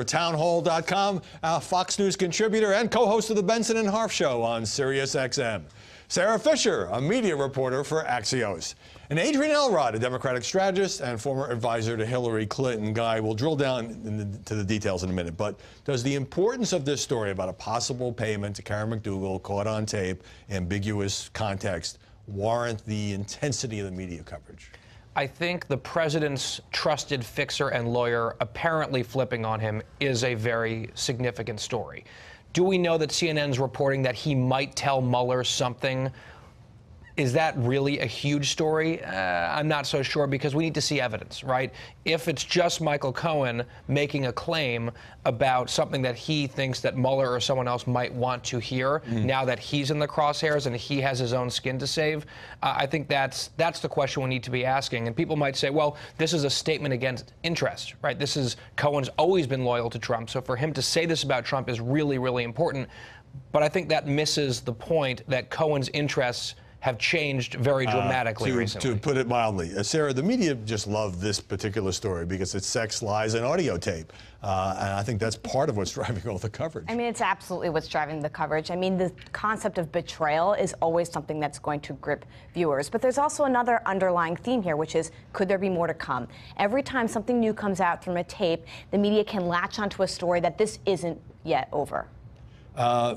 Townhall.com, Fox News contributor and co-host of the Benson and Harf Show on Sirius XM. Sarah Fisher, a media reporter for Axios. And Adrian Elrod, a Democratic strategist and former advisor to Hillary Clinton. Guy, we'll drill down to the details in a minute, but does the importance of this story about a possible payment to Karen McDougal, caught on tape, ambiguous context, warrant the intensity of the media coverage? I think the president's trusted fixer and lawyer apparently flipping on him is a very significant story. Do we know that CNN's reporting that he might tell Mueller something? Is that really a huge story? I'm not so sure, because we need to see evidence, right? If it's just Michael Cohen making a claim about something that he thinks that Mueller or someone else might want to hear, now that he's in the crosshairs and he has his own skin to save, I think that's the question we need to be asking. And people might say, well, this is a statement against interest, right? Cohen's always been loyal to Trump, so for him to say this about Trump is really, really important. But I think that misses the point that Cohen's interests have changed very dramatically recently. To put it mildly. Sarah, the media just love this particular story because it's sex, lies, and audio tape. And I think that's part of what's driving all the coverage. I mean, it's absolutely what's driving the coverage. I mean, the concept of betrayal is always something that's going to grip viewers. But there's also another underlying theme here, which is, could there be more to come? Every time something new comes out from a tape, the media can latch onto a story that this isn't yet over.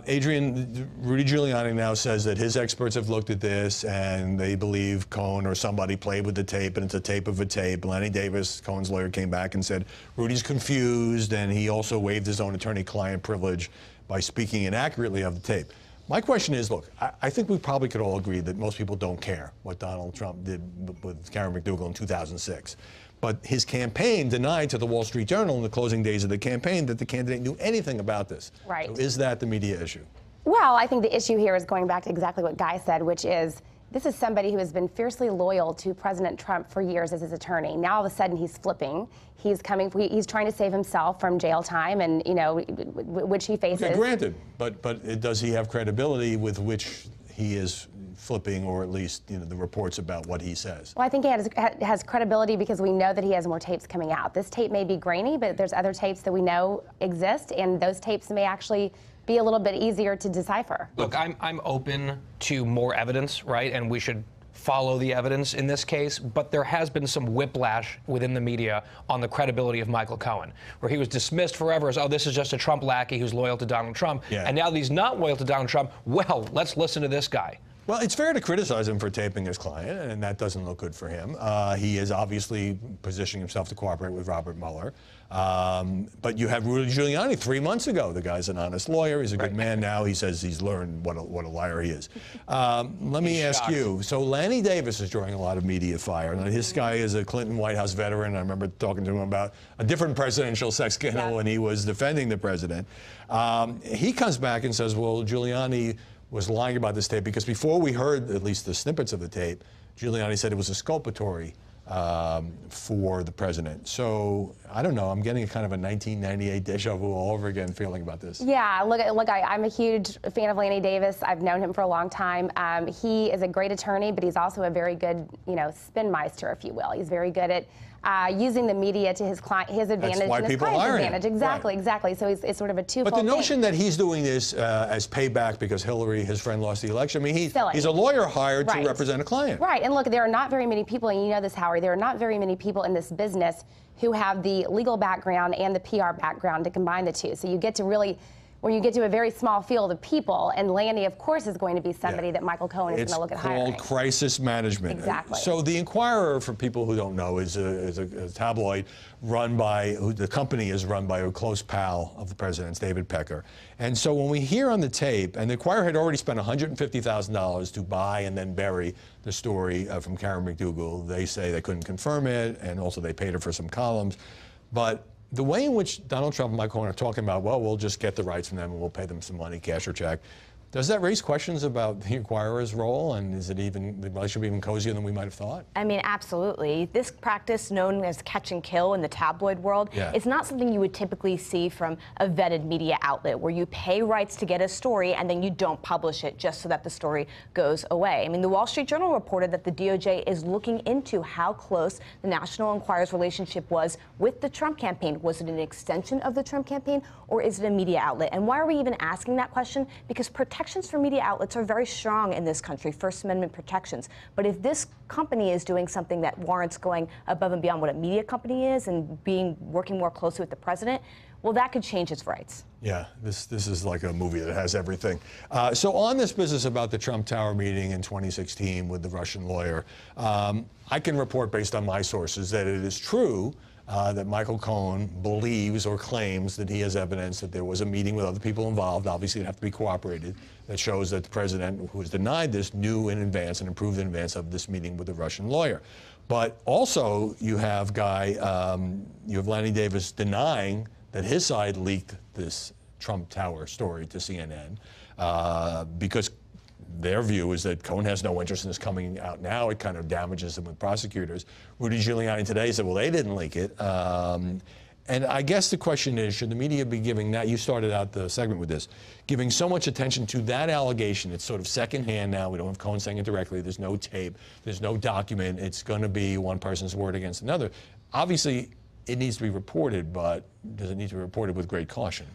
Adrian, Rudy Giuliani now says that his experts have looked at this and they believe Cohen or somebody played with the tape and it's a tape of a tape. Lanny Davis, Cohen's lawyer, came back and said Rudy's confused, and he also waived his own attorney-client privilege by speaking inaccurately of the tape. My question is, look, I think we probably could all agree that most people don't care what Donald Trump did with Karen McDougal in 2006. But his campaign denied to the Wall Street Journal in the closing days of the campaign that the candidate knew anything about this. Right. So is that the media issue? Well, I think the issue here is going back to exactly what Guy said, which is this is somebody who has been fiercely loyal to President Trump for years as his attorney. Now all of a sudden he's flipping. He's trying to save himself from jail time, and which he faces. Okay, granted, but does he have credibility with which he is flipping, or at least the reports about what he says? Well, I think he has credibility because we know that he has more tapes coming out. This tape may be grainy, but there's other tapes that we know exist, and those tapes may actually be a little bit easier to decipher. Look, I'm open to more evidence, right? And we should follow the evidence in this case, but there has been some whiplash within the media on the credibility of Michael Cohen, where he was dismissed forever as, oh, this is just a Trump lackey who's loyal to Donald Trump. Yeah. And now that he's not loyal to Donald Trump, well, let's listen to this guy. Well, it's fair to criticize him for taping his client, and that doesn't look good for him. He is obviously positioning himself to cooperate with Robert Mueller. But you have Rudy Giuliani 3 months ago. The guy's an honest lawyer. He's a good man now. He says he's learned what a liar he is. Let me ask you. So Lanny Davis is drawing a lot of media fire. Now, this guy is a Clinton White House veteran. I remember talking to him about a different presidential sex scandal when he was defending the president. He comes back and says, well, Giuliani was lying about this tape because before we heard at least the snippets of the tape, Giuliani said it was exculpatory for the president. So I don't know. I'm getting a kind of a 1998 deja vu all over again feeling about this. Yeah, look, I'm a huge fan of Lanny Davis. I've known him for a long time. He is a great attorney, but he's also a very good, spin meister, if you will. He's very good at using the media to his advantage and his client's advantage. Exactly, right. Exactly. So it's sort of a twofold But the notion thing. that he's doing this as payback because Hillary, his friend, lost the election, I mean, he's a lawyer hired to represent a client. Right. And look, there are not very many people, and you know this, Howard, there are not very many people in this business who have the legal background and the PR background to combine the two. So you get to really, when you get to a very small field of people, and Lanny, of course, is going to be somebody that Michael Cohen is going to look at hiring. It's called crisis management. Exactly. So the Inquirer, for people who don't know, is a tabloid run by, the company is run by a close pal of the president's, David Pecker. And so when we hear on the tape, and the Inquirer had already spent $150,000 to buy and then bury the story from Karen McDougal. They say they couldn't confirm it, and also they paid her for some columns. But the way in which Donald Trump and Michael Cohen are talking about, well, we'll just get the rights from them and we'll pay them some money, cash or check. Does that raise questions about the Inquirer's role, and is it even, the relationship even cozier than we might have thought? I mean, absolutely. This practice, known as catch and kill in the tabloid world, it's not something you would typically see from a vetted media outlet, where you pay rights to get a story and then you don't publish it just so that the story goes away. I mean, the Wall Street Journal reported that the DOJ is looking into how close the National Enquirer's relationship was with the Trump campaign. Was it an extension of the Trump campaign, or is it a media outlet? And why are we even asking that question? Because protections for media outlets are very strong in this country, First Amendment protections. But if this company is doing something that warrants going above and beyond what a media company is and working more closely with the president, well, that could change its rights. Yeah, this is like a movie that has everything. So on this business about the Trump Tower meeting in 2016 with the Russian lawyer, I can report based on my sources that it is true that Michael Cohen believes or claims that he has evidence that there was a meeting with other people involved. Obviously, it'd have to be corroborated. That shows that the president, who was denied this, knew in advance and approved in advance of this meeting with the Russian lawyer. But also, you have Lanny Davis denying that his side leaked this Trump Tower story to CNN because their view is that Cohen has no interest in this coming out now. It kind of damages him with prosecutors. Rudy Giuliani today said, well, they didn't leak it. And I guess the question is, should the media be giving that, you started out the segment with this, giving so much attention to that allegation? It's sort of secondhand now. We don't have Cohen saying it directly. There's no tape. There's no document. It's going to be one person's word against another. Obviously, it needs to be reported, but does it need to be reported with great caution?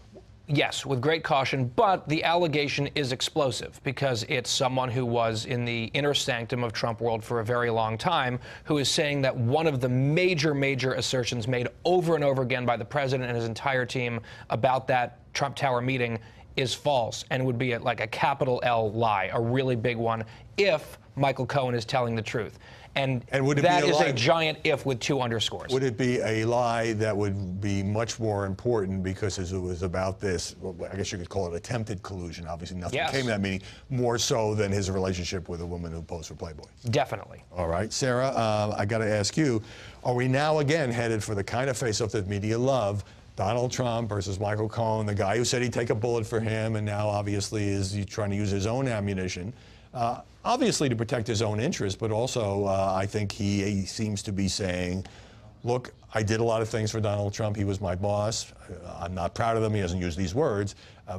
Yes, with great caution, but the allegation is explosive because it's someone who was in the inner sanctum of Trump world for a very long time who is saying that one of the major assertions made over and over again by the president and his entire team about that Trump Tower meeting is false and would be like a capital L lie, a really big one, if Michael Cohen is telling the truth. And that is a giant if with 2 underscores. Would it be a lie that would be much more important because it was about this, well, I guess you could call it attempted collusion. Obviously nothing came of that meeting, more so than his relationship with a woman who posed for Playboy. Definitely. All right, Sarah, I got to ask you, are we now again headed for the kind of face-off that media love? Donald Trump versus Michael Cohen, the guy who said he'd take a bullet for him and now obviously is trying to use his own ammunition. Obviously to protect his own interests, but also I think he seems to be saying, look, I did a lot of things for Donald Trump. He was my boss. I'm not proud of them. He doesn't use these words.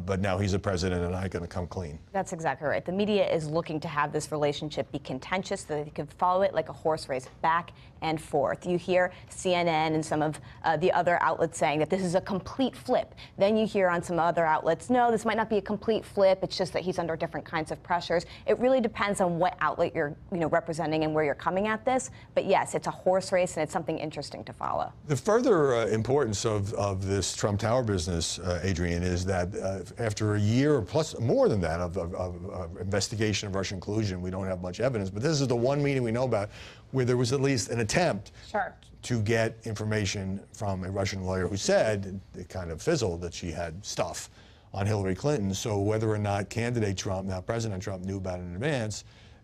But now he's the president and I'm going to come clean. That's exactly right. The media is looking to have this relationship be contentious so that they can follow it like a horse race back and forth. You hear CNN and some of the other outlets saying that this is a complete flip. Then you hear on some other outlets, no, this might not be a complete flip. It's just that he's under different kinds of pressures. It really depends on what outlet you're representing and where you're coming at this. But yes, it's a horse race and it's something interesting to follow. The further importance of this Trump Tower business, Adrian, is that after a year or plus, more than that, of investigation of Russian collusion, we don't have much evidence. But this is the one meeting we know about where there was at least an attempt to get information from a Russian lawyer who said, it kind of fizzled, that she had stuff on Hillary Clinton. So whether or not candidate Trump, now President Trump, knew about it in advance,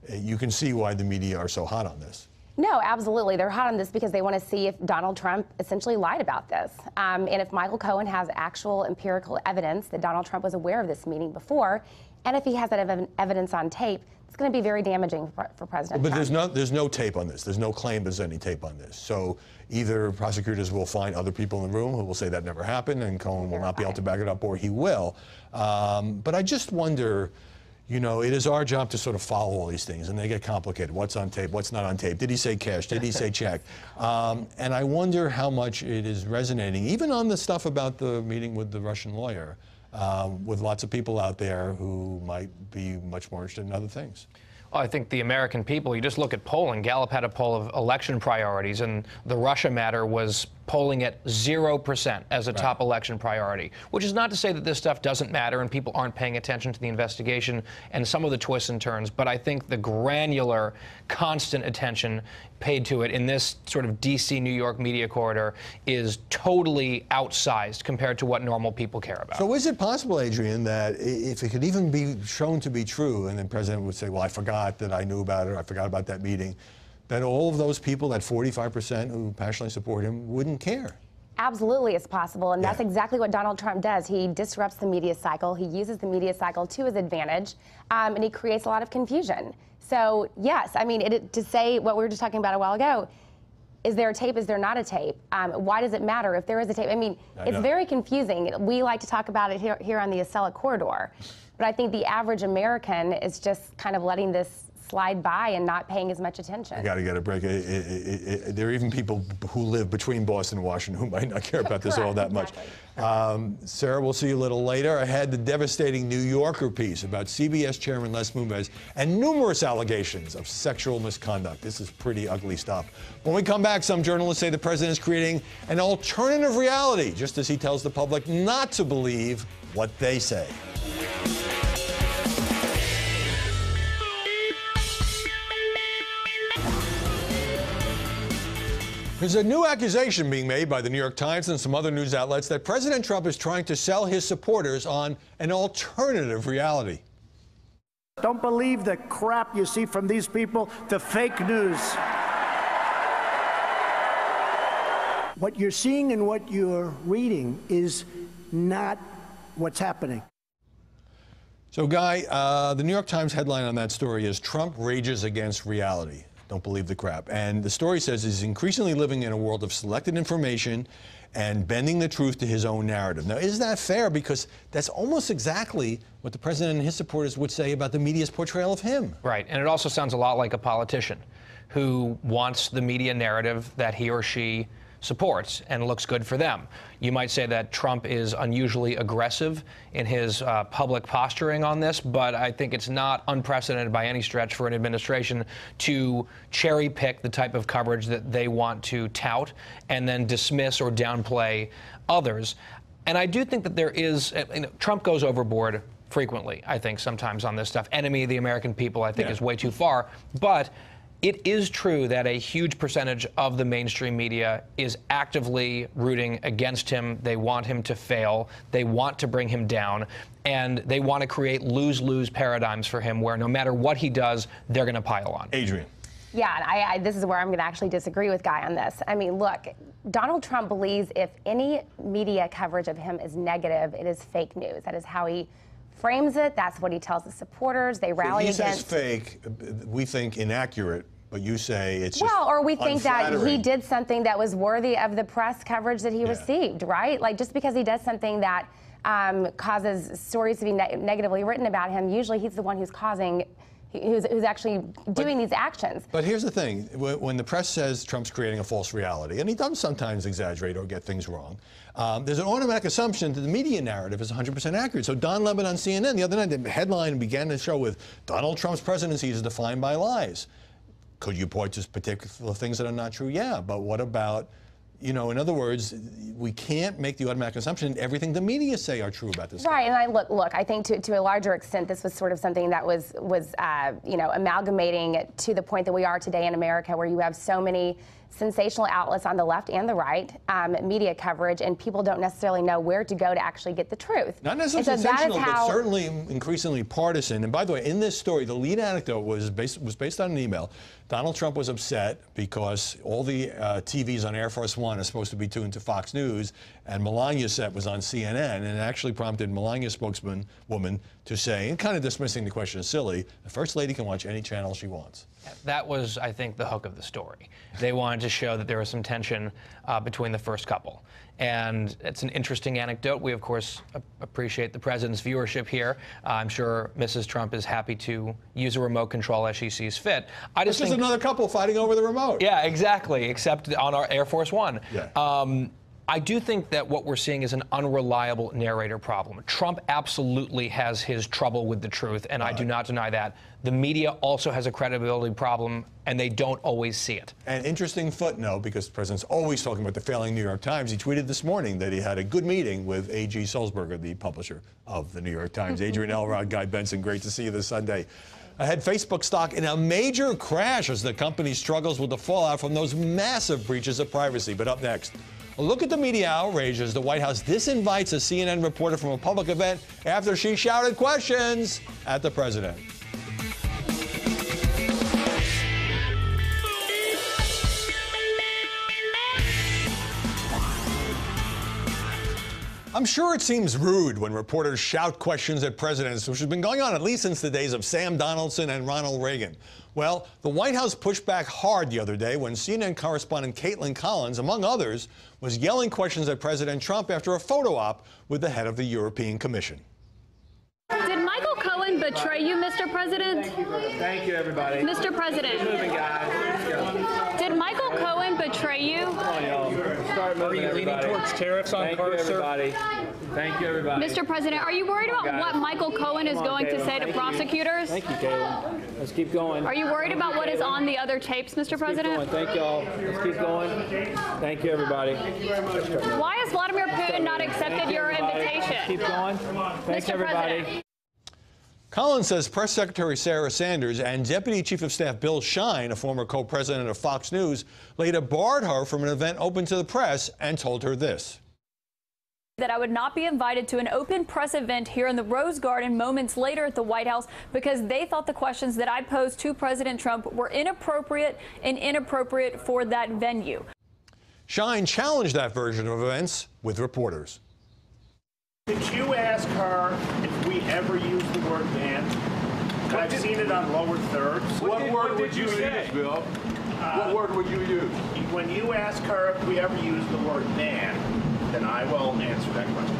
you can see why the media are so hot on this. No, absolutely. They're hot on this because they want to see if Donald Trump essentially lied about this. And if Michael Cohen has actual empirical evidence that Donald Trump was aware of this meeting before, and if he has that evidence on tape, it's going to be very damaging for President Trump. But there's no tape on this. There's no claim there's any tape on this. So either prosecutors will find other people in the room who will say that never happened and Cohen will not be able to back it up, or he will. But I just wonder, you know, it is our job to sort of follow all these things, and they get complicated. What's on tape? What's not on tape? Did he say cash? Did he say check? And I wonder how much it is resonating, even on the stuff about the meeting with the Russian lawyer, with lots of people out there who might be much more interested in other things. Well, I think the American people, you just look at polling. Gallup had a poll of election priorities, and the Russia matter was polling at 0% as a top election priority, which is not to say that this stuff doesn't matter and people aren't paying attention to the investigation and some of the twists and turns, but I think the granular, constant attention paid to it in this sort of D.C. New York media corridor is totally outsized compared to what normal people care about. So is it possible, Adrian, that if it could even be shown to be true, and the president would say, well, I forgot that I knew about it, or I forgot about that meeting, that all of those people, that 45% who passionately support him, wouldn't care? Absolutely, it's possible, and Yeah. that's exactly what Donald Trump does. He disrupts the media cycle. He uses the media cycle to his advantage, and he creates a lot of confusion. So, yes, I mean, to say what we were just talking about a while ago, is there a tape? Is there not a tape? Why does it matter if there is a tape? I mean, it's very confusing. We like to talk about it here on the Acela corridor, but I think the average American is just kind of letting this slide by and not paying as much attention. I got to get a break. There are even people who live between Boston and Washington who might not care about this all that much. Sarah, we'll see you a little later. Ahead, the devastating New Yorker piece about CBS Chairman Les Moonves and numerous allegations of sexual misconduct. This is pretty ugly stuff. When we come back, some journalists say the president is creating an alternative reality, just as he tells the public not to believe what they say. There's a new accusation being made by the New York Times and some other news outlets that President Trump is trying to sell his supporters on an alternative reality. Don't believe the crap you see from these people, the fake news. What you're seeing and what you're reading is not what's happening. So, Guy, the New York Times headline on that story is Trump rages against reality. Don't believe the crap. And the story says he's increasingly living in a world of selected information and bending the truth to his own narrative. Now, is that fair? Because that's almost exactly what the president and his supporters would say about the media's portrayal of him. Right. And it also sounds a lot like a politician who wants the media narrative that he or she supports and looks good for them. You might say that Trump is unusually aggressive in his public posturing on this, but I think it's not unprecedented by any stretch for an administration to cherry pick the type of coverage that they want to tout and then dismiss or downplay others. And I do think that there is, Trump goes overboard frequently, I think, sometimes on this stuff. Enemy of the American people, I think, is way too far. But it is true that a huge percentage of the mainstream media is actively rooting against him. They want him to fail. They want to bring him down. And they want to create lose-lose paradigms for him where no matter what he does, they're going to pile on. Adrian. Yeah, this is where I'm going to actually disagree with Guy on this. I mean, look, Donald Trump believes if any media coverage of him is negative, it is fake news. That is how he frames it. That's what he tells his supporters. They rally against. He says fake. We think inaccurate. But you say it's just well, or we think that unflattering. he did something that was worthy of the press coverage that he received, right? Like, just because he does something that causes stories to be negatively written about him, usually he's the one who's causing, who's actually doing these actions. But here's the thing. When the press says Trump's creating a false reality, and he does sometimes exaggerate or get things wrong, there's an automatic assumption that the media narrative is 100% accurate. So Don Lemon on CNN the other night, the headline began the show with Donald Trump's presidency is defined by lies. Could you point to particular things that are not true? Yeah, but what about, in other words, we can't make the automatic assumption that everything the media say are true about this. Right, and look, I think to a larger extent, this was sort of something that was amalgamating to the point that we are today in America, where you have so many sensational outlets on the left and the right, media coverage, and people don't necessarily know where to go to actually get the truth. Not necessarily sensational, but certainly increasingly partisan. And by the way, in this story, the lead anecdote was based on an email. Donald Trump was upset because all the TVs on Air Force One are supposed to be tuned to Fox News, and Melania's set was on CNN, and it actually prompted Melania's spokeswoman to say, and kind of dismissing the question as silly, the First Lady can watch any channel she wants. That was, I think, the hook of the story. They wanted to show that there was some tension between the first couple. And it's an interesting anecdote. We, of course, appreciate the president's viewership here. I'm sure Mrs. Trump is happy to use a remote control as she sees fit. It's just another couple fighting over the remote. Yeah, exactly, except on our Air Force One. Yeah. I do think that what we're seeing is an unreliable narrator problem. Trump absolutely has his trouble with the truth, and I do not deny that. The media also has a credibility problem, and they don't always see it. An interesting footnote, because the president's always talking about the failing New York Times. He tweeted this morning that he had a good meeting with A.G. Sulzberger, the publisher of the New York Times. Adrian Elrod, Guy Benson, great to see you this Sunday. Ahead, Facebook stock in a major crash as the company struggles with the fallout from those massive breaches of privacy. But up next, a look at the media outrage as the White House disinvites a CNN reporter from a public event after she shouted questions at the president. I'm sure it seems rude when reporters shout questions at presidents, which has been going on at least since the days of Sam Donaldson and Ronald Reagan. Well, the White House pushed back hard the other day when CNN correspondent Caitlin Collins, among others, was yelling questions at President Trump after a photo op with the head of the European Commission. Did Michael Cohen betray you, Mr. President? Thank you, everybody. Mr. President. Keep moving, guys. Let's go. Did Michael Cohen betray you? Come on, y'all. Start moving, everybody. Leaning towards tariffs on cars, sir? Thank you, everybody. Mr. President, are you worried about what Michael Cohen is going to say to prosecutors? Thank you, Caitlin. Let's keep going. Are you worried about what is on the other tapes, Mr. President? Thank y'all. Let's keep going. Thank you, everybody. Why has Vladimir Putin not accepted your invitation? Keep going. Thanks, everybody. Collins says Press Secretary Sarah Sanders and Deputy Chief of Staff Bill Shine, a former co-president of Fox News, later barred her from an event open to the press and told her this. That I would not be invited to an open press event here in the Rose Garden moments later at the White House because they thought the questions that I posed to President Trump were inappropriate for that venue. Shine challenged that version of events with reporters. Did you ask her if we ever use the word man? I've seen it on lower thirds. What word would you use, Bill? What word would you use? When you ask her if we ever use the word man, then I will answer that question.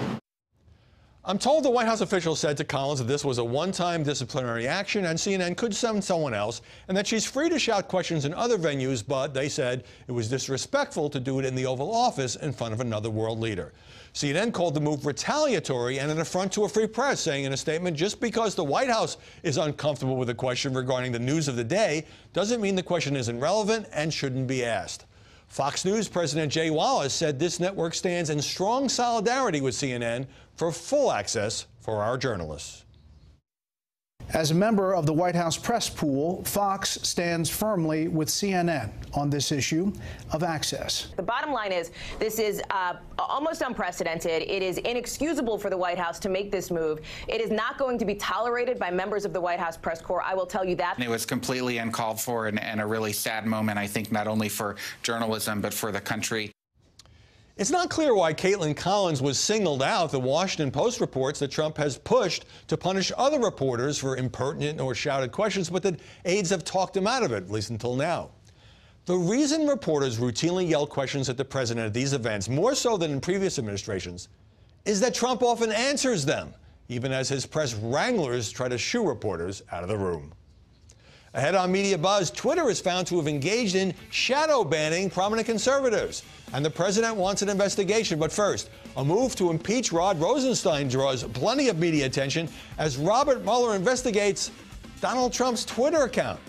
I'm told the White House official said to Collins that this was a one-time disciplinary action and CNN could send someone else, and that she's free to shout questions in other venues, but they said it was disrespectful to do it in the Oval Office in front of another world leader. CNN called the move retaliatory and an affront to a free press, saying in a statement, just because the White House is uncomfortable with a question regarding the news of the day doesn't mean the question isn't relevant and shouldn't be asked. Fox News President Jay Wallace said this network stands in strong solidarity with CNN for full access for our journalists. As a member of the White House press pool, Fox stands firmly with CNN on this issue of access. The bottom line is this is almost unprecedented. It is inexcusable for the White House to make this move. It is not going to be tolerated by members of the White House press corps. I will tell you that. It was completely uncalled for and a really sad moment, I think, not only for journalism, but for the country. It's not clear why Caitlin Collins was singled out. The Washington Post reports that Trump has pushed to punish other reporters for impertinent or shouted questions, but that aides have talked him out of it, at least until now. The reason reporters routinely yell questions at the president at these events, more so than in previous administrations, is that Trump often answers them, even as his press wranglers try to shoo reporters out of the room. Ahead on MediaBuzz, Twitter is found to have engaged in shadow banning prominent conservatives. And the president wants an investigation. But first, a move to impeach Rod Rosenstein draws plenty of media attention as Robert Mueller investigates Donald Trump's Twitter account.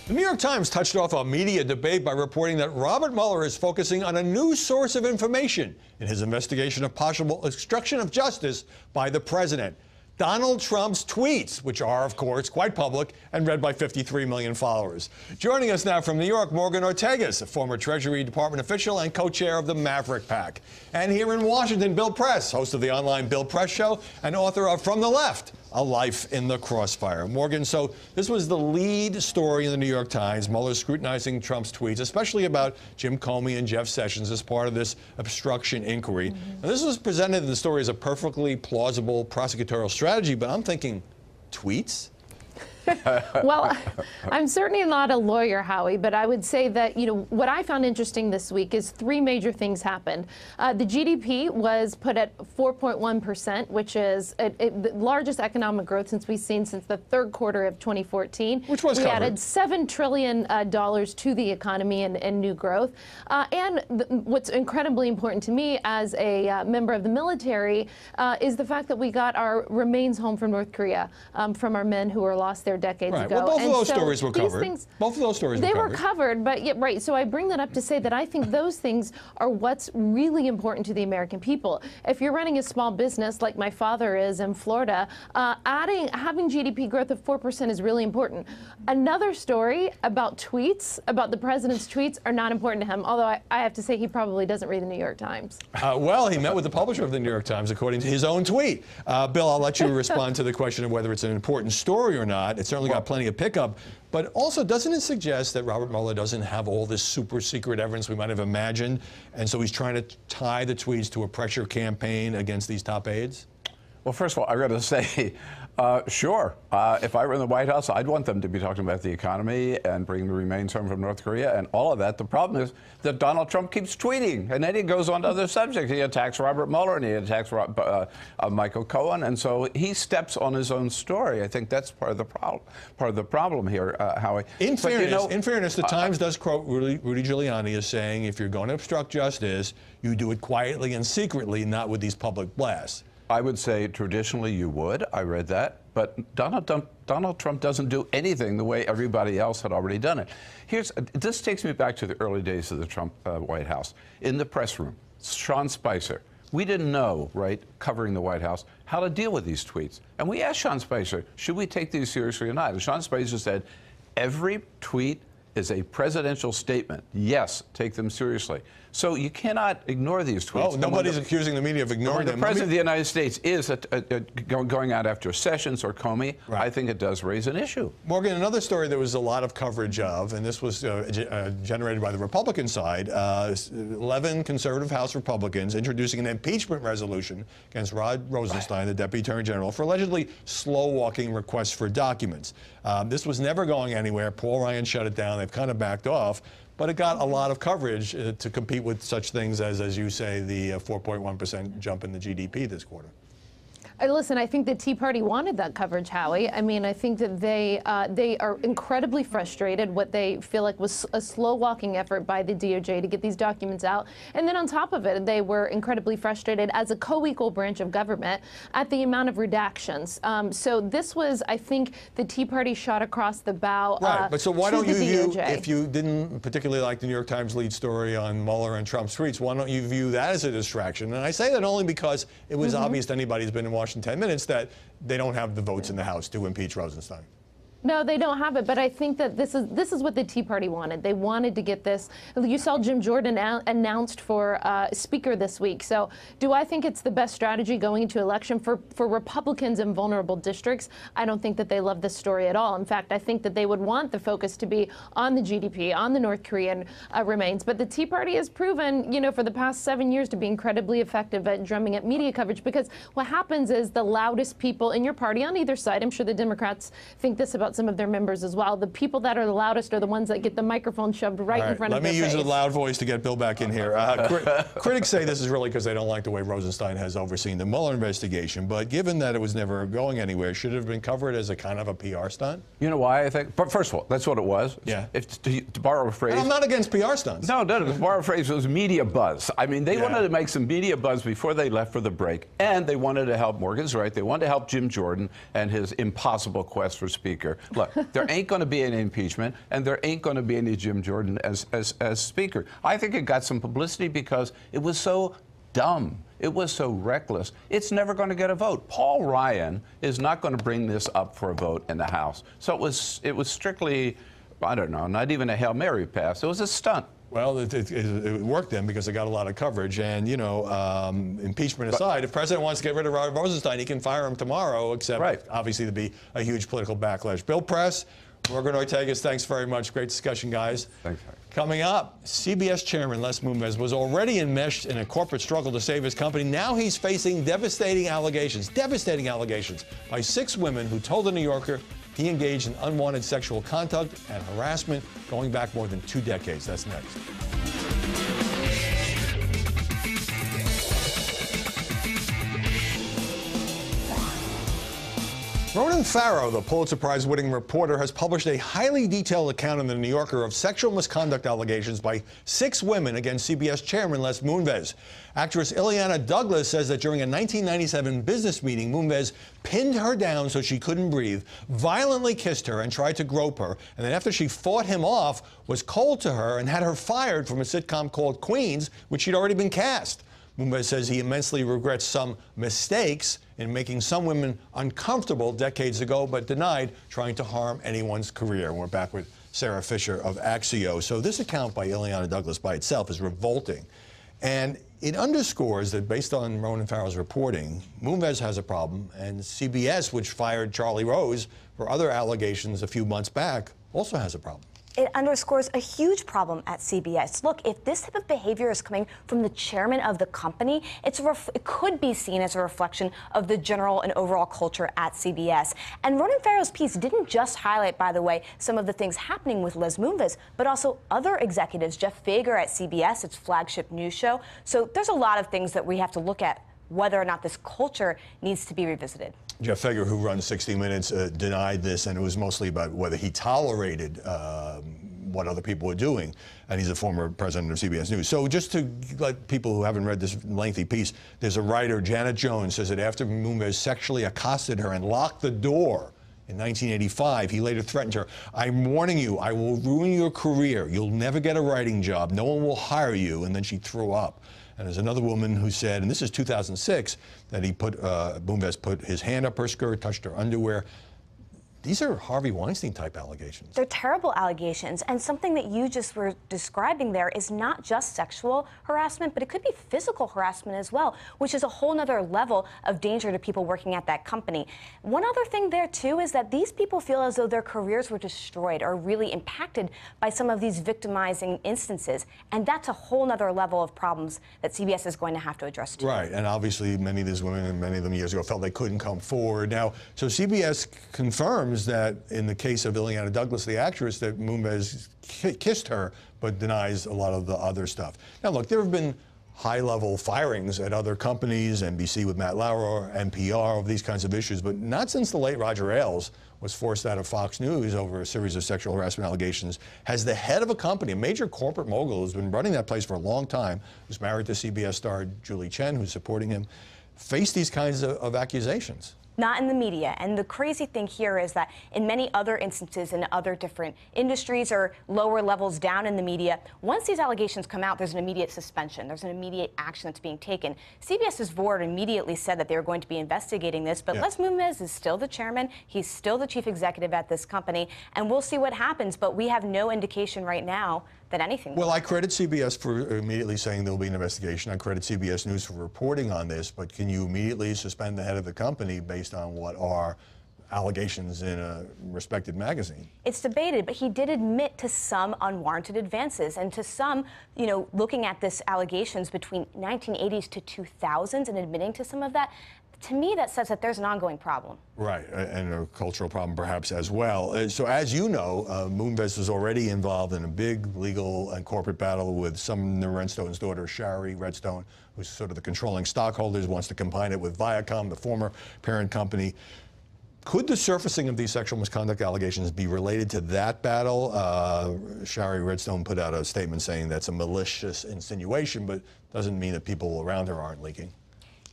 The New York Times touched off a media debate by reporting that Robert Mueller is focusing on a new source of information in his investigation of possible obstruction of justice by the president. Donald Trump's tweets, which are, of course, quite public and read by 53 million followers. Joining us now from New York, Morgan Ortegas, a former Treasury Department official and co-chair of the Maverick PAC. And here in Washington, Bill Press, host of the online Bill Press Show and author of From the Left, A Life in the Crossfire. Morgan, so this was the lead story in the New York Times, Mueller scrutinizing Trump's tweets, especially about Jim Comey and Jeff Sessions as part of this obstruction inquiry. Now, this was presented in the story as a perfectly plausible prosecutorial strategy, but I'm thinking, tweets? Well, I'm certainly not a lawyer, Howie, but I would say that, what I found interesting this week is three major things happened. The GDP was put at 4.1%, which is the largest economic growth since we've seen since the third quarter of 2014. Which was We covered. added $7 trillion to the economy and new growth. And what's incredibly important to me as a member of the military is the fact that we got our remains home from North Korea, from our men who were lost there decades ago. Well, both of those so stories were covered. things, both of those stories they were were covered, but yeah, right. So I bring that up to say that I think those things are what's really important to the American people. If you're running a small business like my father is in Florida, having GDP growth of 4% is really important. Another story about tweets, about the president's tweets, are not important to him, although I have to say he probably doesn't read the New York Times. Well, he met with the publisher of the New York Times, according to his own tweet. Bill, I'll let you respond to the question of whether it's an important story or not. It certainly got plenty of pickup. But also, doesn't it suggest that Robert Mueller doesn't have all this super secret evidence we might have imagined, and so he's trying to tie the tweets to a pressure campaign against these top aides? Well, first of all, I've got to say, sure. If I were in the White House, I'd want them to be talking about the economy and bringing the remains home from North Korea and all of that. The problem is that Donald Trump keeps tweeting, and then he goes on to other subjects. He attacks Robert Mueller and he attacks Michael Cohen, and so he steps on his own story. I think that's part of the problem here, Howie. In fairness, the Times does quote Rudy Giuliani as saying, if you're going to obstruct justice, you do it quietly and secretly, not with these public blasts. I would say traditionally you would. I read that. But Donald Trump doesn't do anything the way everybody else had already done it. This takes me back to the early days of the Trump White House. In the press room, Sean Spicer. We didn't know, right, covering the White House, how to deal with these tweets. And we asked Sean Spicer, should we take these seriously or not? And Sean Spicer said, every tweet is a presidential statement. Yes, take them seriously. So you cannot ignore these tweets. Well, nobody's accusing the media of ignoring them. The President of the United States is going out after Sessions or Comey. Right. I think it does raise an issue. Morgan, another story there was a lot of coverage of, and this was generated by the Republican side, 11 conservative House Republicans introducing an impeachment resolution against Rod Rosenstein, the Deputy Attorney General, for allegedly slow-walking requests for documents. This was never going anywhere. Paul Ryan shut it down. They've kind of backed off. But it got a lot of coverage to compete with such things as you say, the 4.1% jump in the GDP this quarter. Listen, I think the Tea Party wanted that coverage, Howie. I mean, I think that they are incredibly frustrated. What they feel like was a slow-walking effort by the DOJ to get these documents out. And then on top of it, they were incredibly frustrated as a co-equal branch of government at the amount of redactions. So this was, I think, the Tea Party shot across the bow. Right, but so why don't you view, if you didn't particularly like the New York Times lead story on Mueller and Trump's tweets, why don't you view that as a distraction? And I say that only because it was obvious to anybody who's been in Washington 10 minutes that they don't have the votes in the House to impeach Rosenstein. No, they don't have it, but I think that this is what the Tea Party wanted. They wanted to get this. You saw Jim Jordan announced for Speaker this week. So do I think it's the best strategy going into election for Republicans in vulnerable districts? I don't think that they love this story at all. In fact, I think that they would want the focus to be on the GDP, on the North Korean remains. But the Tea Party has proven, you know, for the past 7 years to be incredibly effective at drumming up media coverage, because what happens is the loudest people in your party on either side, I'm sure the Democrats think this about some of their members as well, the people that are the loudest are the ones that get the microphone shoved right in front of their face. Let me use a loud voice to get Bill back in here. Critics say this is really because they don't like the way Rosenstein has overseen the Mueller investigation, but given that it was never going anywhere, should it have been covered as a kind of a PR stunt? You know why I think? But first of all, that's what it was. Yeah. To borrow a phrase. And I'm not against PR stunts. No, to borrow a phrase, it was media buzz. I mean, they wanted to make some media buzz before they left for the break, and they wanted to help, Morgan's right, they wanted to help Jim Jordan and his impossible quest for Speaker. Look, there ain't going to be any impeachment, and there ain't going to be any Jim Jordan as Speaker. I think it got some publicity because it was so dumb. It was so reckless. It's never going to get a vote. Paul Ryan is not going to bring this up for a vote in the House. So it was strictly, I don't know, not even a Hail Mary pass. It was a stunt. Well, it worked then because it got a lot of coverage. And, you know, impeachment aside, if the president wants to get rid of Rod Rosenstein, he can fire him tomorrow, except obviously there'd be a huge political backlash. Bill Press, Morgan Ortegas, thanks very much. Great discussion, guys. Thanks. Coming up, CBS chairman Les Moonves was already enmeshed in a corporate struggle to save his company. Now he's facing devastating allegations by 6 women who told The New Yorker he engaged in unwanted sexual conduct and harassment going back more than 2 decades. That's next. Ronan Farrow, the Pulitzer Prize-winning reporter, has published a highly detailed account in The New Yorker of sexual misconduct allegations by 6 women against CBS chairman Les Moonves. Actress Ileana Douglas says that during a 1997 business meeting, Moonves pinned her down so she couldn't breathe, violently kissed her and tried to grope her, and then after she fought him off, was cold to her and had her fired from a sitcom called Queens, which she'd already been cast. Moonves says he immensely regrets some mistakes in making some women uncomfortable decades ago, but denied trying to harm anyone's career. And we're back with Sarah Fisher of Axio. So this account by Ileana Douglas by itself is revolting. And it underscores that based on Ronan Farrow's reporting, Moonves has a problem, and CBS, which fired Charlie Rose for other allegations a few months back, also has a problem. It underscores a huge problem at CBS. Look, if this type of behavior is coming from the chairman of the company, it could be seen as a reflection of the general and overall culture at CBS. And Ronan Farrow's piece didn't just highlight, by the way, some of the things happening with Les Moonves, but also other executives. Jeff Fager at CBS, its flagship news show. So there's a lot of things that we have to look at whether or not this culture needs to be revisited. Jeff Fager, who runs 60 Minutes, denied this, and it was mostly about whether he tolerated what other people were doing. And he's a former president of CBS News. So just to let people who haven't read this lengthy piece, there's a writer, Janet Jones, says that after Moonves sexually accosted her and locked the door in 1985, he later threatened her, "I'm warning you, I will ruin your career. You'll never get a writing job. No one will hire you." And then she threw up. And there's another woman who said, and this is 2006, that Moonves put his hand up her skirt, touched her underwear. These are Harvey Weinstein type allegations. They're terrible allegations, and something that you just were describing there is not just sexual harassment, but it could be physical harassment as well, which is a whole nother level of danger to people working at that company. One other thing there too is that these people feel as though their careers were destroyed or really impacted by some of these victimizing instances, and that's a whole nother level of problems that CBS is going to have to address too. Right, and obviously many of these women, and many of them years ago, felt they couldn't come forward. Now, so CBS confirms that in the case of Ileana Douglas, the actress, that Moonves kissed her, but denies a lot of the other stuff. Now, look, there have been high-level firings at other companies, NBC with Matt Lauer, NPR, of these kinds of issues, but not since the late Roger Ailes was forced out of Fox News over a series of sexual harassment allegations has the head of a company, a major corporate mogul who's been running that place for a long time, who's married to CBS star Julie Chen, who's supporting him, faced these kinds of accusations. Not in the media. And the crazy thing here is that in many other instances in other different industries or lower levels down in the media, once these allegations come out, there's an immediate suspension. There's an immediate action that's being taken. CBS's board immediately said that they were going to be investigating this, but Les Moonves is still the chairman. He's still the chief executive at this company, and we'll see what happens, but we have no indication right now that anything will. Well, I credit CBS for immediately saying there'll be an investigation. I credit CBS News for reporting on this, but can you immediately suspend the head of the company based on what are allegations in a respected magazine? It's debated, but he did admit to some unwarranted advances and to some, looking at this allegations between 1980s to 2000s and admitting to some of that. To me, that says that there's an ongoing problem. Right, and a cultural problem perhaps as well. So as you know, Moonves is already involved in a big legal and corporate battle with Sumner Redstone's daughter, Shari Redstone, who's sort of the controlling stockholders, wants to combine it with Viacom, the former parent company. Could the surfacing of these sexual misconduct allegations be related to that battle? Shari Redstone put out a statement saying that's a malicious insinuation, but doesn't mean that people around her aren't leaking.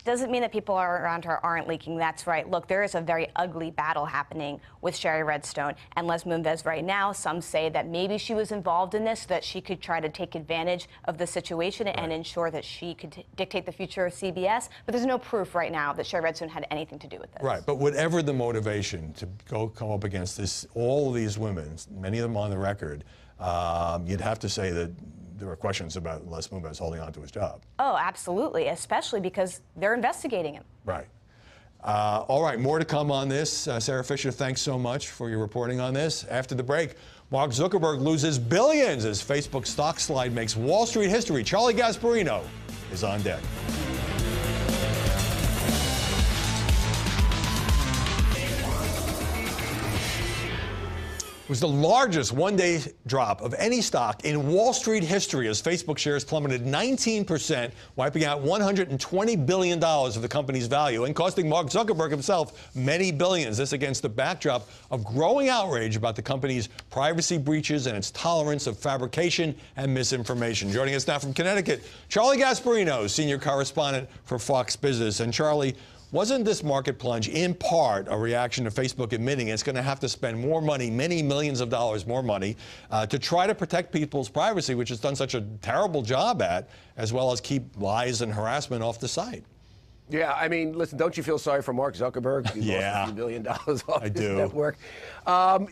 Doesn't mean that people around her aren't leaking. That's right. Look, there is a very ugly battle happening with Shari Redstone and Les Moonves right now. Some say that maybe she was involved in this so that she could try to take advantage of the situation and ensure that she could dictate the future of CBS. But there's no proof right now that Shari Redstone had anything to do with this. Right. But whatever the motivation to come up against this, all of these women, many of them on the record, you'd have to say that there were questions about Les Moonves holding on to his job. Oh, absolutely, especially because they're investigating him. Right. All right, more to come on this. Sarah Fisher, thanks so much for your reporting on this. After the break, Mark Zuckerberg loses billions as Facebook stock slide makes Wall Street history. Charlie Gasparino is on deck. It was the largest one-day drop of any stock in Wall Street history as Facebook shares plummeted 19%, wiping out $120 billion of the company's value and costing Mark Zuckerberg himself many billions. This against the backdrop of growing outrage about the company's privacy breaches and its tolerance of fabrication and misinformation. Joining us now from Connecticut, Charlie Gasparino, senior correspondent for Fox Business. And Charlie, wasn't this market plunge in part a reaction to Facebook admitting it's going to have to spend more money, many millions of dollars more money, to try to protect people's privacy, which it's done such a terrible job at, as well as keep lies and harassment off the site? Yeah, I mean, listen, don't you feel sorry for Mark Zuckerberg? He lost a few $1 billion off his network.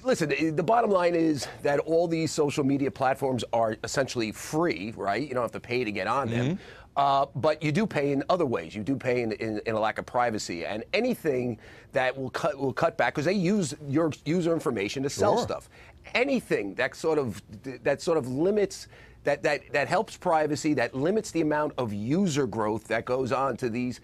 Listen, the bottom line is that all these social media platforms are essentially free, right? You don't have to pay to get on them. But you do pay in other ways. You do pay in a lack of privacy, and anything that will cut back, because they use your user information to sell stuff. Anything that sort of limits. That helps privacy, that limits the amount of user growth that goes on to these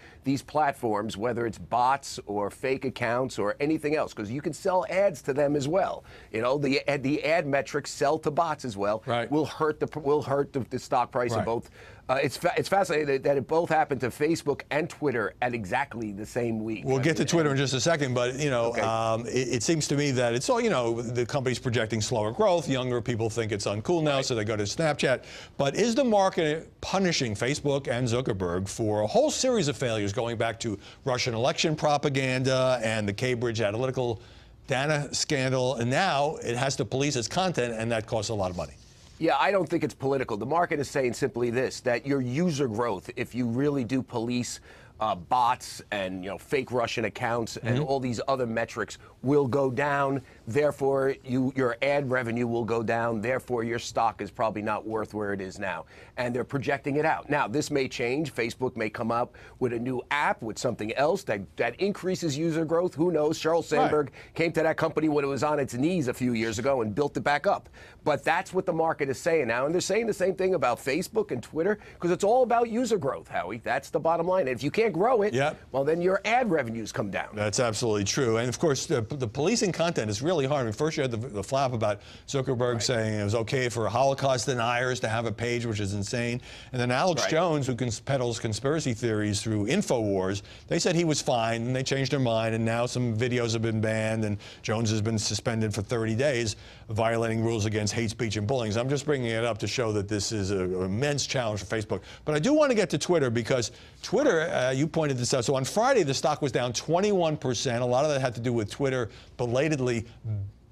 platforms, whether it's bots or fake accounts or anything else, because you can sell ads to them as well. You know, the ad metrics sell to bots as well. Right. Will hurt the stock price of both. It's fascinating that it both happened to Facebook and Twitter at exactly the same week. We'll get to Twitter in just a second, but you know, it seems to me that it's all, you know, the company's projecting slower growth. Younger people think it's uncool now, so they go to Snapchat. But is the market punishing Facebook and Zuckerberg for a whole series of failures going back to Russian election propaganda and the Cambridge Analytica data scandal, and now it has to police its content, and that costs a lot of money? Yeah, I don't think it's political. The market is saying simply this, that your user growth, if you really do police bots and, you know, fake Russian accounts and all these other metrics, will go down. Therefore, your ad revenue will go down. Therefore, your stock is probably not worth where it is now. And they're projecting it out. Now, this may change. Facebook may come up with a new app, with something else that increases user growth. Who knows? Sheryl Sandberg came to that company when it was on its knees a few years ago and built it back up. But that's what the market is saying now. And they're saying the same thing about Facebook and Twitter, because it's all about user growth, Howie. That's the bottom line. And if you can't grow it, well, then your ad revenues come down. That's absolutely true. And of course, the policing content is really hard. I mean, first you had the flap about Zuckerberg saying it was okay for Holocaust deniers to have a page, which is insane. And then Alex Jones, who peddles conspiracy theories through InfoWars, they said he was fine, and they changed their mind, and now some videos have been banned, and Jones has been suspended for 30 days, violating rules against hate speech and bullying. So I'm just bringing it up to show that this is an immense challenge for Facebook. But I do want to get to Twitter, because Twitter, you pointed this out. So on Friday, the stock was down 21%. A lot of that had to do with Twitter belatedly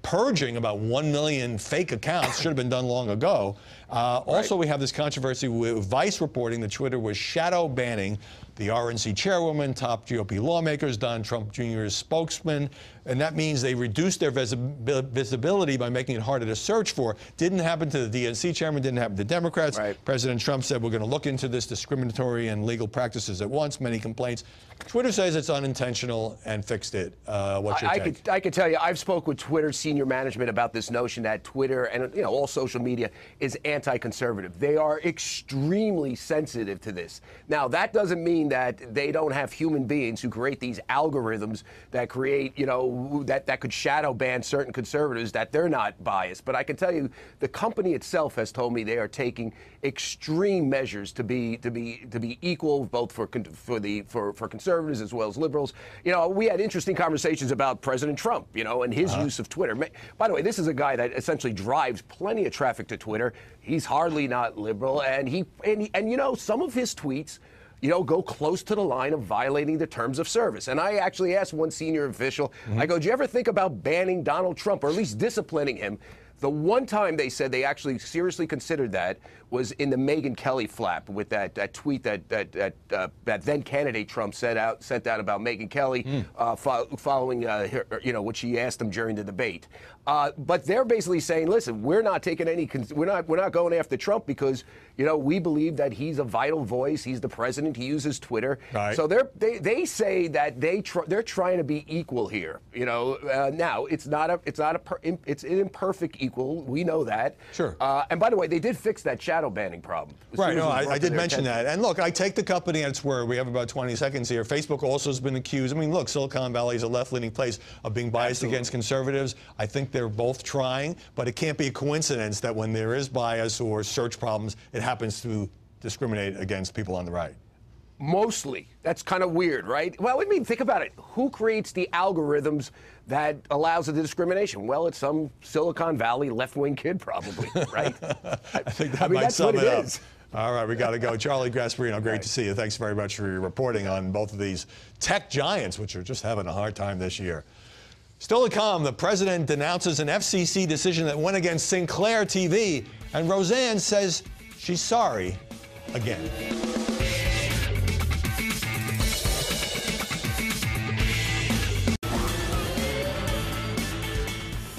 purging about 1 million fake accounts. Should have been done long ago. Also, we have this controversy with Vice reporting that Twitter was shadow banning the RNC chairwoman, top GOP lawmakers, Don Trump Jr.'s spokesman, and that means they reduced their visibility by making it harder to search for. Didn't happen to the DNC chairman, didn't happen to Democrats. President Trump said, we're going to look into this discriminatory and legal practices at once, many complaints. Twitter says it's unintentional and fixed it. What's your take? I could tell you, I've spoke with Twitter senior management about this notion that Twitter and all social media is anti-conservative. They are extremely sensitive to this. Now, that doesn't mean that they don't have human beings who create these algorithms that create, that could shadow ban certain conservatives, that they're not biased. But I can tell you, the company itself has told me they are taking extreme measures to be equal, both for conservatives as well as liberals. We had interesting conversations about President Trump, and his use of Twitter. By the way, this is a guy that essentially drives plenty of traffic to Twitter. He's hardly not liberal, and some of his tweets go close to the line of violating the terms of service. And I actually asked one senior official, I go, do you ever think about banning Donald Trump, or at least disciplining him? The one time they said they actually seriously considered that was in the Megyn Kelly flap, with that tweet that then candidate Trump sent out about Megyn Kelly following what she asked him during the debate. But they're basically saying, listen, we're not taking we're not going after Trump because we believe that he's a vital voice. He's the president. He uses Twitter. So they say that they're trying to be equal here. Now it's an imperfect equal. We know that. Sure. And by the way, they did fix that shadow banning problem. Right. No, I did mention that. And look, I take the company at its word. We have about 20 seconds here. Facebook also has been accused. I mean, look, Silicon Valley is a left-leaning place, of being biased against conservatives. I think they're both trying, but it can't be a coincidence that when there is bias or search problems, it happens to discriminate against people on the right. Mostly. That's kind of weird, right? Well, I mean, think about it. Who creates the algorithms that allows the discrimination? Well, it's some Silicon Valley left-wing kid, probably, right? I think that might sum it up. All right, we got to go. Charlie Gasparino, great to see you. Thanks very much for your reporting on both of these tech giants, which are just having a hard time this year. Still to come, the president denounces an FCC decision that went against Sinclair TV, and Roseanne says she's sorry again.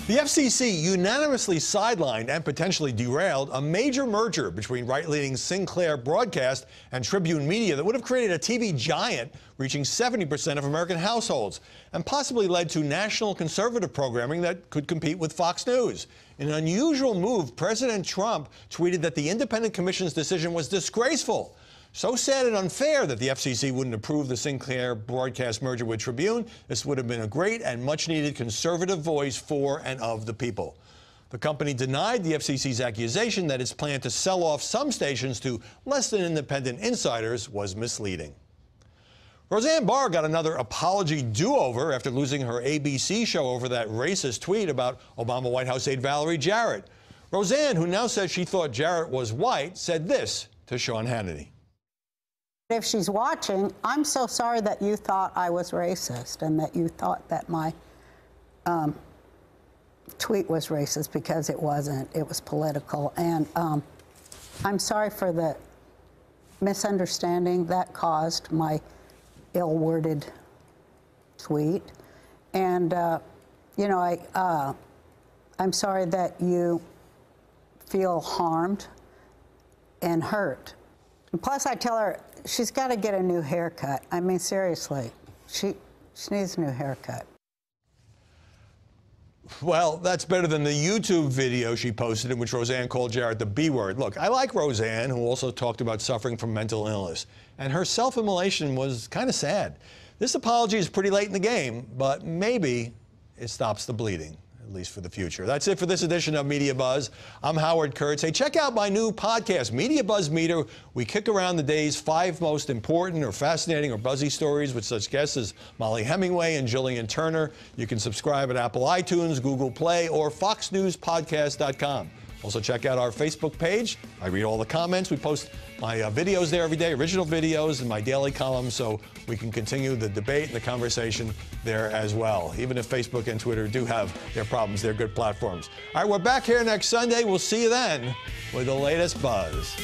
The FCC unanimously sidelined and potentially derailed a major merger between right-leaning Sinclair Broadcast and Tribune Media that would have created a TV giant reaching 70% of American households and possibly led to national conservative programming that could compete with Fox News. In an unusual move, President Trump tweeted that the independent commission's decision was disgraceful. So sad and unfair that the FCC wouldn't approve the Sinclair Broadcast merger with Tribune. This would have been a great and much-needed conservative voice for and of the people. The company denied the FCC's accusation that its plan to sell off some stations to less than independent insiders was misleading. Roseanne Barr got another apology do-over after losing her ABC show over that racist tweet about Obama White House aide Valerie Jarrett. Roseanne, who now says she thought Jarrett was white, said this to Sean Hannity. If she's watching, I'm so sorry that you thought I was racist and that you thought that my tweet was racist, because it wasn't. It was political. And I'm sorry for the misunderstanding that caused my ill-worded tweet. And, you know, I'm sorry that you feel harmed and hurt. And plus, I tell her she's got to get a new haircut. I mean, seriously, she needs a new haircut. Well, that's better than the YouTube video she posted in which Roseanne called Jarrett the B word. Look, I like Roseanne, who also talked about suffering from mental illness, and her self-immolation was kind of sad. This apology is pretty late in the game, but maybe it stops the bleeding, at least for the future. That's it for this edition of Media Buzz. I'm Howard Kurtz. Hey, check out my new podcast, Media Buzz Meter. We kick around the day's 5 most important or fascinating or buzzy stories with such guests as Molly Hemingway and Jillian Turner. You can subscribe at Apple iTunes, Google Play, or foxnewspodcast.com. Also, check out our Facebook page. I read all the comments. We post my videos there every day, original videos, and my daily column, so we can continue the debate and the conversation there as well. Even if Facebook and Twitter do have their problems, they're good platforms. All right, we're back here next Sunday. We'll see you then with the latest buzz.